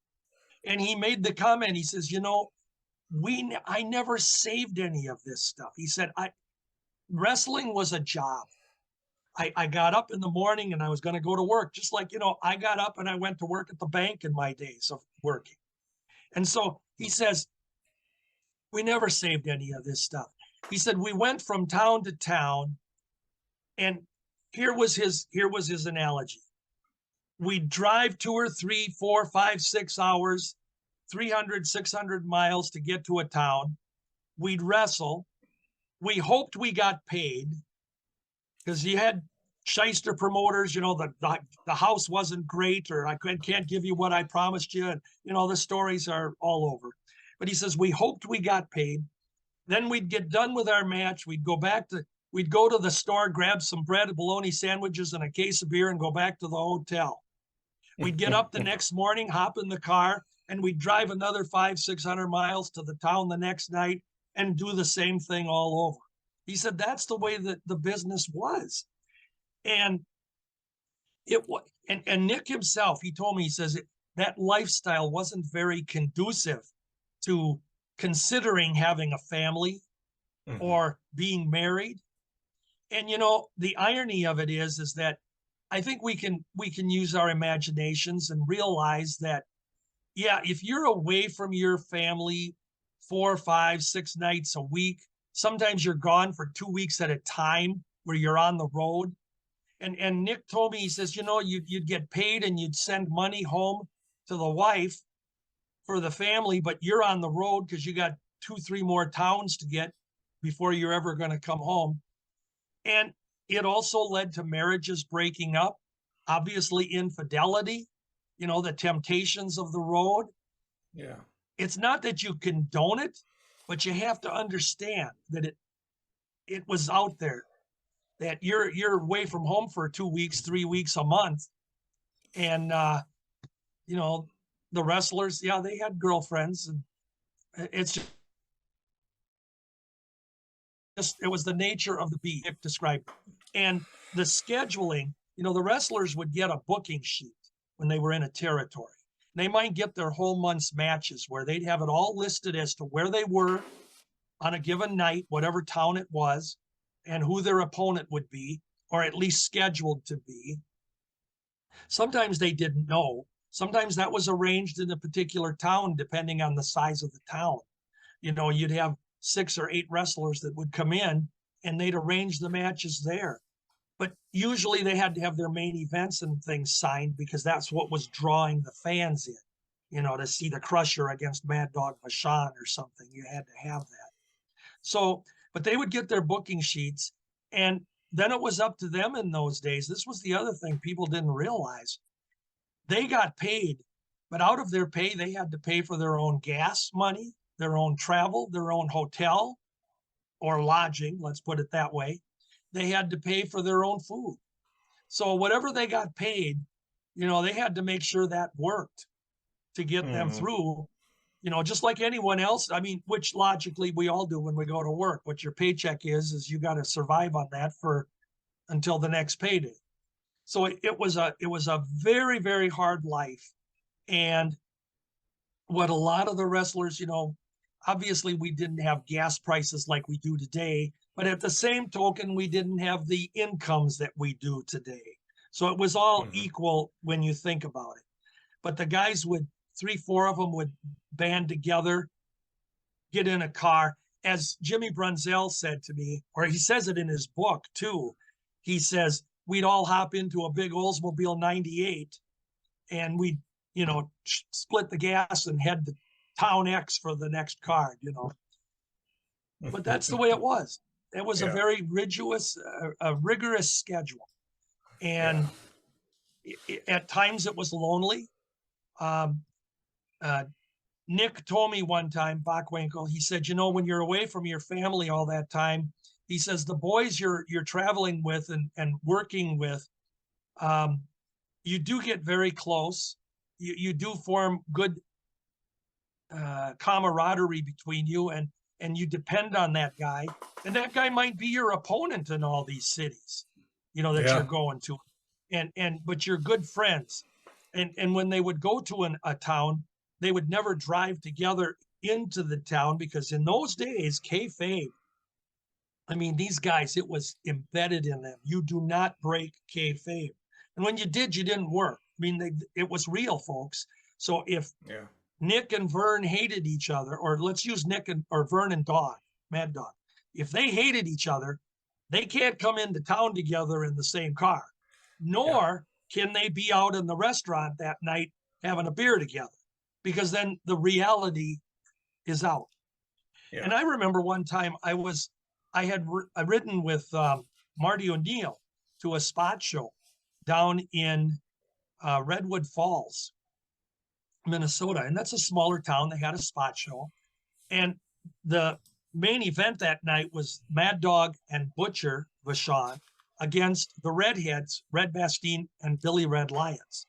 and he made the comment, he says, I never saved any of this stuff. He said, wrestling was a job. I got up in the morning and I was going to go to work, just like, I got up and I went to work at the bank in my days of working. And so he says, we never saved any of this stuff. He said, we went from town to town, and here was his analogy. We'd drive 2 or 3, 4, 5, 6 hours, 300, 600 miles to get to a town. We'd wrestle. We hoped we got paid, because you had shyster promoters, the house wasn't great, or I can't give you what I promised you. And, the stories are all over. But he says, we hoped we got paid. Then we'd get done with our match. We'd go to the store, grab some bread, bologna sandwiches, and a case of beer, and go back to the hotel. We'd get up the next morning, hop in the car, and we'd drive another 500, 600 miles to the town the next night and do the same thing all over. He said, that's the way that the business was. And and Nick himself, he told me, he says, that lifestyle wasn't very conducive to considering having a family or being married. And, the irony of it is that I think we can use our imaginations and realize that, yeah, if you're away from your family 4, 5, 6 nights a week, sometimes you're gone for 2 weeks at a time where you're on the road. And Nick told me, he says, you'd get paid and you'd send money home to the wife for the family, but you're on the road because you got 2, 3 more towns to get before you're ever going to come home. And it also led to marriages breaking up, obviously infidelity, the temptations of the road. Yeah. It's not that you condone it, but you have to understand that it was out there, that you're away from home for 2 weeks, 3 weeks, a month. And, the wrestlers, yeah, they had girlfriends, and it's just, it was the nature of the beast, Nick described. And the scheduling, the wrestlers would get a booking sheet when they were in a territory. They might get their whole month's matches where they'd have it all listed as to where they were on a given night, whatever town it was, and who their opponent would be, or at least scheduled to be. Sometimes they didn't know. Sometimes that was arranged in a particular town, depending on the size of the town. You'd have 6 or 8 wrestlers that would come in, and they'd arrange the matches there. But usually they had to have their main events and things signed, because that's what was drawing the fans in, to see the Crusher against Mad Dog Vachon or something. You had to have that. So, but they would get their booking sheets, and then it was up to them in those days. This was the other thing people didn't realize. They got paid, but out of their pay, they had to pay for their own gas money, their own travel, their own hotel or lodging, let's put it that way. They had to pay for their own food. So whatever they got paid, they had to make sure that worked to get them through, just like anyone else. I mean, which logically we all do when we go to work. What your paycheck is you got to survive on that until the next payday. So it was a very, very hard life. And what a lot of the wrestlers, obviously we didn't have gas prices like we do today, but at the same token, we didn't have the incomes that we do today. So it was all equal when you think about it. But the guys 3, 4 of them would band together, get in a car. As Jimmy Brunzell said to me, or he says it in his book too, he says, we'd all hop into a big Oldsmobile 98 and we'd, split the gas and head to Town X for the next card, But that's the way it was. It was a very rigorous schedule. And at times it was lonely. Nick told me one time, Bockwinkel, he said, when you're away from your family all that time, he says, the boys you're traveling with and working with, you do get very close. You do form good camaraderie between you, and you depend on that guy. And that guy might be your opponent in all these cities, that you're going to. But you're good friends. And when they would go to a town, they would never drive together into the town, because in those days, kayfabe, I mean, these guys, it was embedded in them. You do not break kayfabe. And when you did, you didn't work. I mean, it was real, folks. So if Nick and Verne hated each other, or let's use or Verne and Mad Dog, if they hated each other, they can't come into town together in the same car, nor can they be out in the restaurant that night having a beer together, because then the reality is out. Yeah. And I remember one time I had ridden with Marty O'Neill to a spot show down in Redwood Falls, Minnesota. And that's a smaller town. They had a spot show. And the main event that night was Mad Dog and Butcher Vachon against the Redheads, Red Bastien and Billy Red Lions.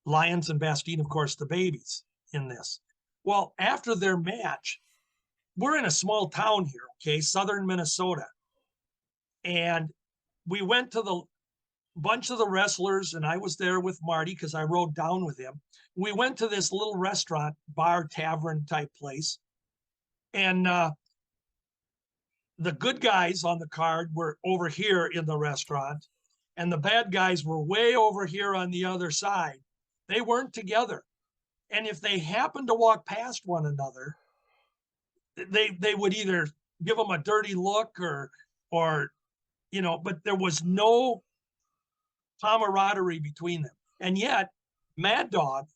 Lions and Bastien, of course, the babies in this. Well, after their match, we're in a small town here, okay, southern Minnesota. And we went to the bunch of the wrestlers, and I was there with Marty because I rode down with him. We went to this little restaurant, bar, tavern type place. And the good guys on the card were over here in the restaurant, and the bad guys were way over here on the other side. They weren't together. And if they happened to walk past one another, they would either give them a dirty look or but there was no camaraderie between them. And yet Mad Dog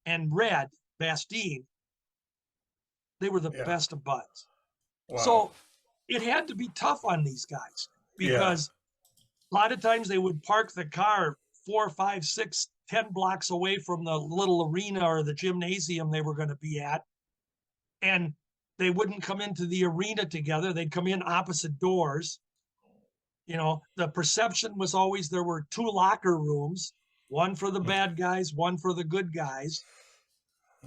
and Red Bastien, they were the best of buds. Wow. So it had to be tough on these guys, because a lot of times they would park the car 4, 5, 6, 10 blocks away from the little arena or the gymnasium they were going to be at. And they wouldn't come into the arena together. They'd come in opposite doors. The perception was always there were 2 locker rooms, one for the bad guys, one for the good guys.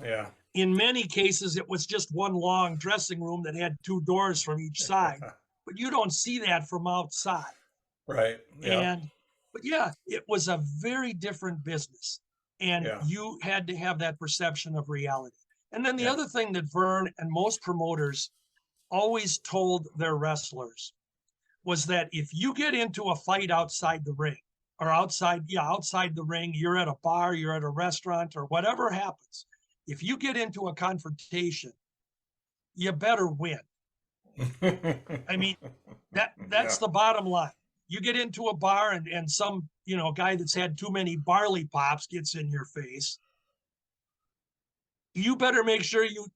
Yeah. In many cases, it was just one long dressing room that had 2 doors from each side. But you don't see that from outside. Right. Yeah. But it was a very different business. And you had to have that perception of reality. And then the other thing that Verne and most promoters always told their wrestlers was that if you get into a fight outside the ring, or outside the ring, you're at a bar, you're at a restaurant, or whatever happens, if you get into a confrontation, you better win. I mean, that's the bottom line. You get into a bar and some, guy that's had too many barley pops gets in your face. You better make sure you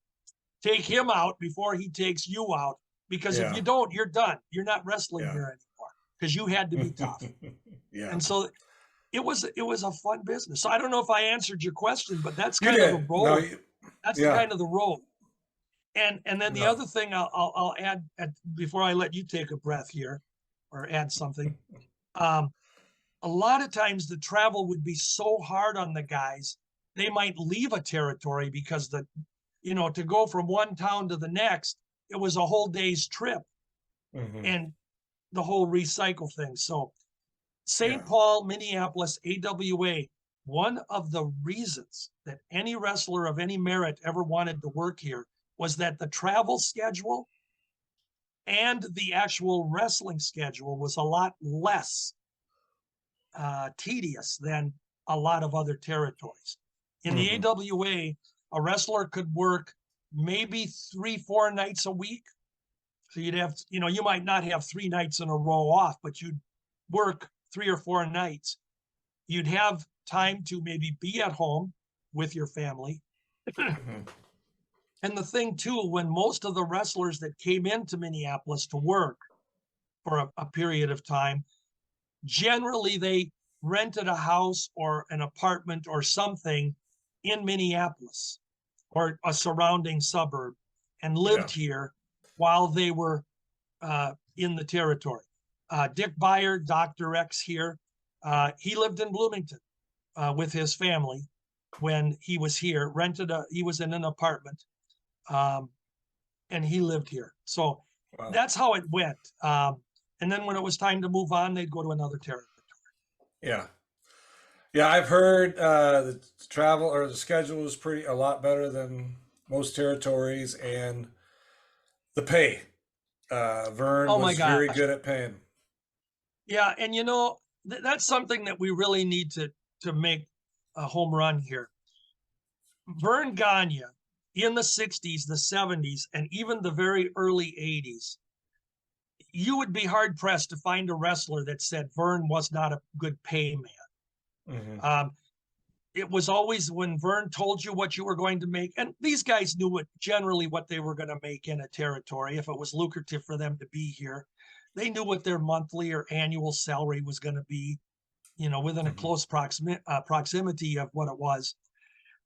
take him out before he takes you out, because if you don't, you're done. You're not wrestling here anymore, because you had to be tough. And so it was a fun business. So I don't know if I answered your question, but that's kind of the role. No, that's kind of the role. And then the other thing I'll add before I let you take a breath here, or add something. A lot of times the travel would be so hard on the guys, they might leave a territory because to go from one town to the next, it was a whole day's trip. Mm-hmm. And the whole recycle thing. So St. Paul, Minneapolis, AWA, one of the reasons that any wrestler of any merit ever wanted to work here was that the travel schedule and the actual wrestling schedule was a lot less tedious than a lot of other territories. In the AWA, a wrestler could work maybe 3-4 nights a week. So you'd have, you might not have 3 nights in a row off, but you'd work 3 or 4 nights. You'd have time to maybe be at home with your family. And the thing too, when most of the wrestlers that came into Minneapolis to work for a period of time, generally they rented a house or an apartment or something in Minneapolis or a surrounding suburb and lived here while they were in the territory. Dick Beyer, Dr. X here, he lived in Bloomington with his family when he was here, he was in an apartment, and he lived here. So that's how it went. And then when it was time to move on, they'd go to another territory. Yeah. Yeah, I've heard the travel or the schedule is a lot better than most territories, and the pay. Verne Oh my was very gosh. good at paying. Yeah, and that's something that we really need to make a home run here. Verne Gagne in the 60s, the 70s, and even the very early 80s, you would be hard pressed to find a wrestler that said Verne was not a good pay man. It was always when Verne told you what you were going to make, and these guys knew what they were going to make in a territory if it was lucrative for them to be here. They knew what their monthly or annual salary was going to be, within a close proximity of what it was.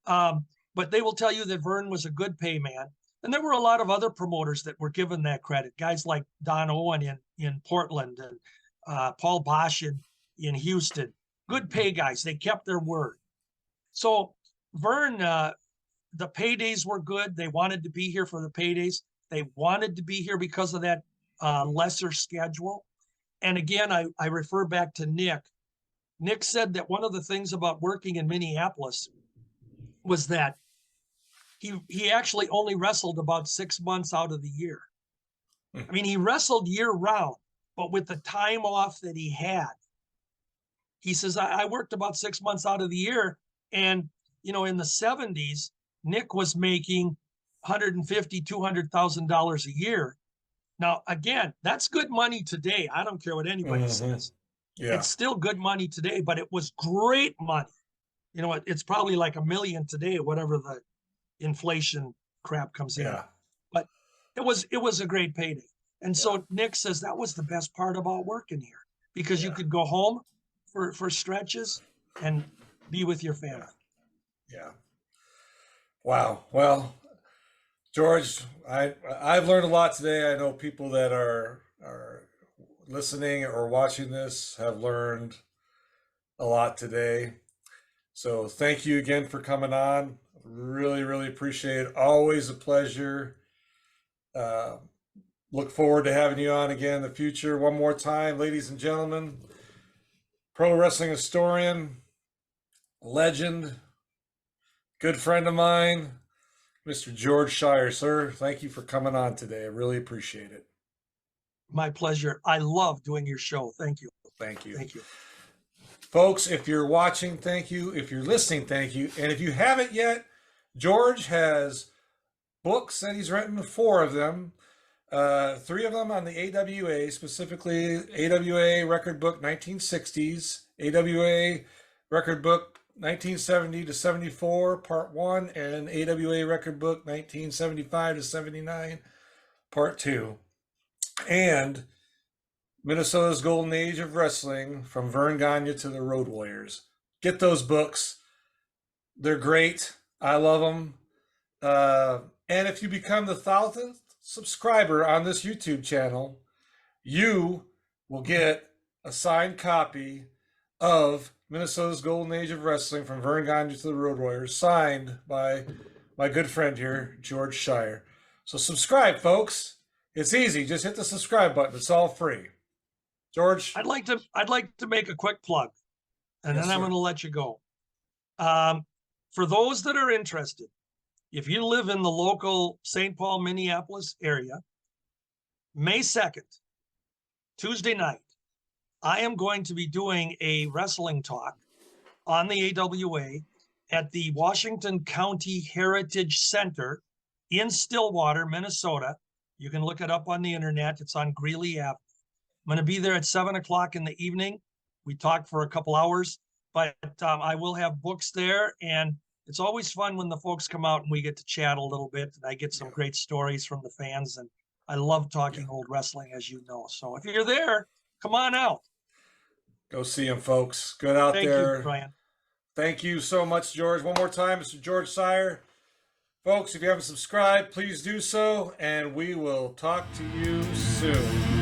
But they will tell you that Verne was a good pay man. And there were a lot of other promoters that were given that credit. Guys like Don Owen in Portland and Paul Bosch in Houston. Good pay guys. They kept their word. So Verne, the paydays were good. They wanted to be here for the paydays. They wanted to be here because of that lesser schedule. And again, I refer back to Nick. Nick said that one of the things about working in Minneapolis was that he actually only wrestled about 6 months out of the year. I mean, he wrestled year round, but with the time off that he had, he says, I worked about 6 months out of the year. And, in the 70s, Nick was making $150,000, $200,000 a year. Now, again, that's good money today. I don't care what anybody says. Yeah. It's still good money today, but it was great money. It's probably like $1 million today, whatever the inflation crap comes in. But it was a great payday. And so Nick says that was the best part about working here, because you could go home for stretches and be with your family. Yeah. Wow. Well, George, I've learned a lot today. I know people that are listening or watching this have learned a lot today. So thank you again for coming on. Really, really appreciate it. Always a pleasure. Look forward to having you on again in the future. One more time, ladies and gentlemen, pro wrestling historian, legend, good friend of mine, Mr. George Schire. Sir, thank you for coming on today. I really appreciate it. My pleasure. I love doing your show. Thank you. Thank you. Thank you. Folks, if you're watching, thank you. If you're listening, thank you. And if you haven't yet, George has books that he's written, 4 of them. 3 of them on the AWA, specifically AWA Record Book 1960s, AWA Record Book 1970 to 74, Part 1, and AWA Record Book 1975 to 79, Part 2. And Minnesota's Golden Age of Wrestling, from Verne Gagne to the Road Warriors. Get those books. They're great. I love them. And if you become the 1,000th subscriber on this YouTube channel, you will get a signed copy of Minnesota's Golden Age of Wrestling, from Verne Gagne to the Road Warriors, signed by my good friend here, George Schire. So subscribe, folks. It's easy. Just hit the subscribe button. It's all free. George? I'd like to make a quick plug, and Yes, then I'm sir. going to let you go. For those that are interested, if you live in the local St. Paul, Minneapolis area, May 2nd, Tuesday night, I am going to be doing a wrestling talk on the AWA at the Washington County Heritage Center in Stillwater, Minnesota. You can look it up on the internet. It's on Greeley Avenue. I'm going to be there at 7 o'clock in the evening. We talk for a couple hours, but I will have books there, and it's always fun when the folks come out and we get to chat a little bit, and I get some great stories from the fans, and I love talking old wrestling, as you know. So if you're there, come on out. Go see him, folks. Good out Thank there. you, Brian. Thank you so much, George. One more time, Mr. George Schire. Folks, if you haven't subscribed, please do so, and we will talk to you soon.